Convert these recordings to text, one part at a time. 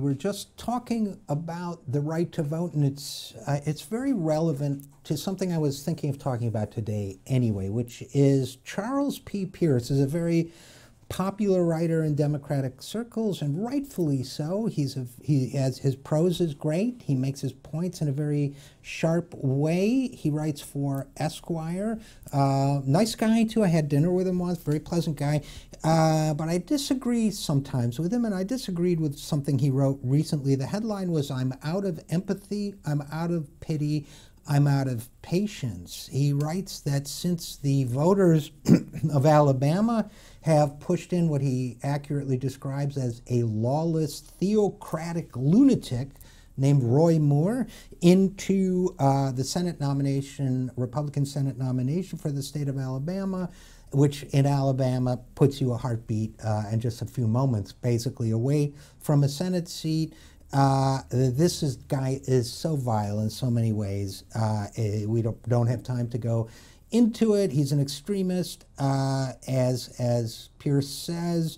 were just talking about the right to vote, and it's very relevant to something I was thinking of talking about today anyway, which is Charles P. Pierce is a very popular writer in Democratic circles, and rightfully so. His prose is great. He makes his points in a very sharp way. He writes for Esquire. Nice guy too. I had dinner with him once. Very pleasant guy. But I disagree sometimes with him, and I disagreed with something he wrote recently. The headline was, "I'm out of empathy, I'm out of pity, I'm out of patience." He writes that since the voters of Alabama have pushed in what he accurately describes as a lawless, theocratic lunatic named Roy Moore into the Senate nomination, Republican Senate nomination for the state of Alabama, which in Alabama puts you a heartbeat and just a few moments basically away from a Senate seat. This guy is so vile in so many ways. We don't have time to go into it. He's an extremist, as Pierce says.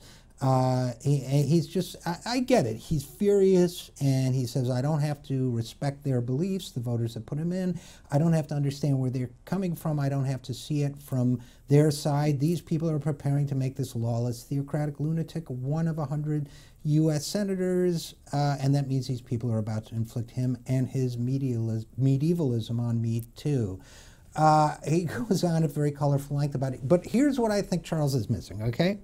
He's just, I get it. He's furious, and he says, I don't have to respect their beliefs, the voters that put him in. I don't have to understand where they're coming from. I don't have to see it from their side. These people are preparing to make this lawless, theocratic lunatic one of 100 U.S. senators, and that means these people are about to inflict him and his medievalism on me, too. He goes on at very colorful length about it. But here's what I think Charles is missing, okay?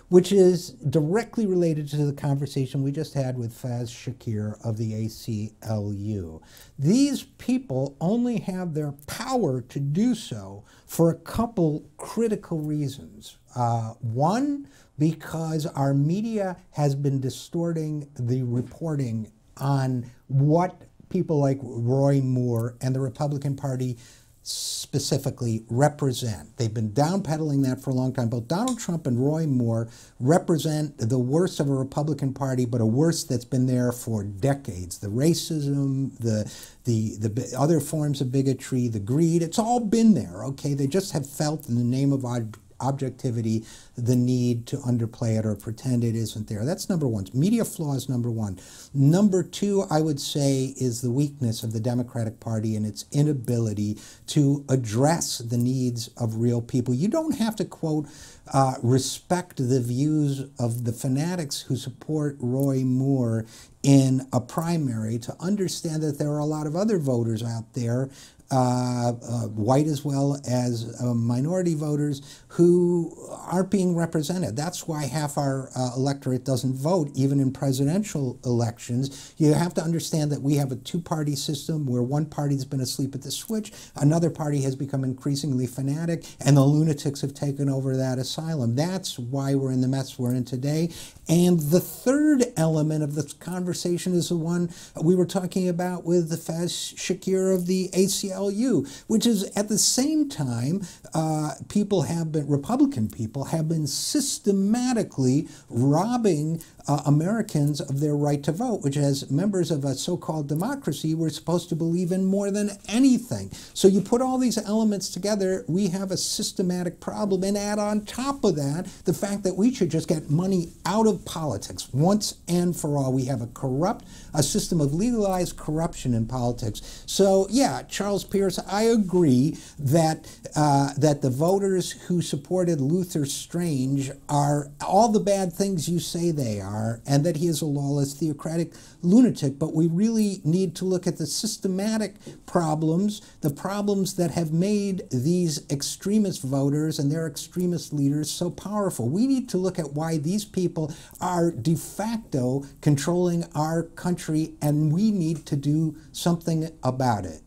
Which is directly related to the conversation we just had with Faz Shakir of the ACLU. These people only have their power to do so for a couple critical reasons. One, because our media has been distorting the reporting on what people like Roy Moore and the Republican Party specifically represent. They've been downpedaling that for a long time. Both Donald Trump and Roy Moore represent the worst of a Republican Party, but a worst that's been there for decades. The racism, the other forms of bigotry, the greed, it's all been there, okay? They just have felt in the name of objectivity the need to underplay it or pretend it isn't there. That's number one. Media flaw is number one. Number two, I would say, is the weakness of the Democratic Party and its inability to address the needs of real people. You don't have to, quote, respect the views of the fanatics who support Roy Moore in a primary to understand that there are a lot of other voters out there, white as well as minority voters, who aren't being represented. That's why half our electorate doesn't vote, even in presidential elections. You have to understand that we have a two-party system where one party's been asleep at the switch, another party has become increasingly fanatic, and the lunatics have taken over that asylum. That's why we're in the mess we're in today. And the third element of this conversation is the one we were talking about with the Faz Shakir of the ACLU, which is at the same time, Republican people have been systematically robbing Americans of their right to vote, which as members of a so-called democracy, we're supposed to believe in more than anything. So you put all these elements together, we have a systematic problem, and add on top of that the fact that we should just get money out of politics once and for all. We have a system of legalized corruption in politics. So yeah, Charles Pierce, I agree that that the voters who supported Luther Strange are all the bad things you say they are, and that he is a lawless, theocratic lunatic. But we really need to look at the systematic problems, the problems that have made these extremist voters and their extremist leaders so powerful. We need to look at why these people are de facto controlling our country, and we need to do something about it.